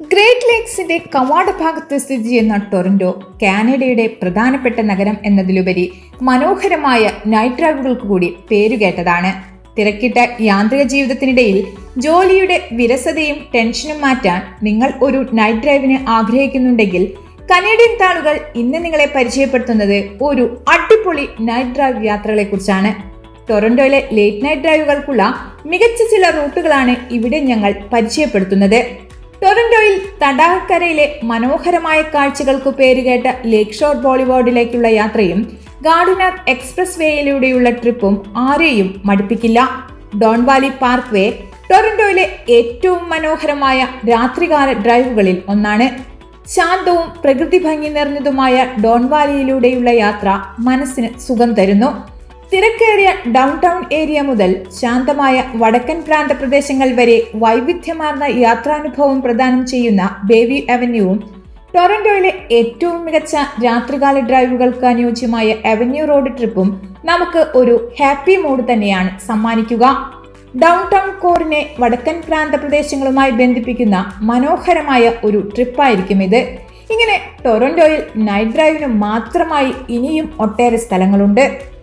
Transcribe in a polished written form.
Great ലേക്സിന്റെ കവാട ഭാഗത്ത് സ്ഥിതി ചെയ്യുന്ന ടൊറന്റോ കാനഡയുടെ പ്രധാനപ്പെട്ട നഗരം എന്നതിലുപരി മനോഹരമായ നൈറ്റ് ഡ്രൈവുകൾക്ക് കൂടി പേരുകേട്ടതാണ്. തിരക്കിട്ട യാന്ത്രിക ജീവിതത്തിനിടയിൽ ജോലിയുടെ വിരസതയും ടെൻഷനും മാറ്റാൻ നിങ്ങൾ ഒരു നൈറ്റ് ഡ്രൈവിന് ആഗ്രഹിക്കുന്നുണ്ടെങ്കിൽ കനേഡിയൻ താളുകൾ ഇന്ന് നിങ്ങളെ പരിചയപ്പെടുത്തുന്നത് ഒരു അടിപൊളി നൈറ്റ് ഡ്രൈവ് യാത്രകളെ കുറിച്ചാണ്. ടൊറന്റോയിലെ ലേറ്റ് നൈറ്റ് ഡ്രൈവുകൾക്കുള്ള മികച്ച ചില റൂട്ടുകളാണ് ഇവിടെ ഞങ്ങൾ പരിചയപ്പെടുത്തുന്നത്. ടൊറന്റോയിൽ തടാകക്കരയിലെ മനോഹരമായ കാഴ്ചകൾക്ക് പേരുകേട്ട ലേക്ക് ഷോർ ബോളിവുഡിലേക്കുള്ള യാത്രയും ഗാർഡനർ എക്സ്പ്രസ് വേയിലൂടെയുള്ള ട്രിപ്പും ആരെയും മടുപ്പിക്കില്ല. ഡോൺ വാലി പാർക്ക് വേ ടൊറന്റോയിലെ ഏറ്റവും മനോഹരമായ രാത്രികാല ഡ്രൈവുകളിൽ ഒന്നാണ്. ശാന്തവും പ്രകൃതി ഭംഗി നിറഞ്ഞതുമായ ഡോൺ വാലിയിലൂടെയുള്ള യാത്ര മനസ്സിന് സുഖം തരുന്നു. തിരക്കേറിയ ഡൗൺ ടൗൺ ഏരിയ മുതൽ ശാന്തമായ വടക്കൻ പ്രാന്തപ്രദേശങ്ങൾ വരെ വൈവിധ്യമാർന്ന യാത്രാനുഭവം പ്രദാനം ചെയ്യുന്ന ബേവി അവന്യൂവും ടൊറന്റോയിലെ ഏറ്റവും മികച്ച രാത്രികാല ഡ്രൈവുകൾക്ക് അനുയോജ്യമായ അവന്യൂ റോഡ് ട്രിപ്പും നമുക്ക് ഒരു ഹാപ്പി മൂഡ് തന്നെയാണ് സമ്മാനിക്കുക. ഡൗൺ ടൗൺ കോറിനെ വടക്കൻ പ്രാന്തപ്രദേശങ്ങളുമായി ബന്ധിപ്പിക്കുന്ന മനോഹരമായ ഒരു ട്രിപ്പായിരിക്കും ഇത്. ഇങ്ങനെ ടൊറന്റോയിൽ നൈറ്റ് ഡ്രൈവിന് മാത്രമായി ഇനിയും ഒട്ടേറെ സ്ഥലങ്ങളുണ്ട്.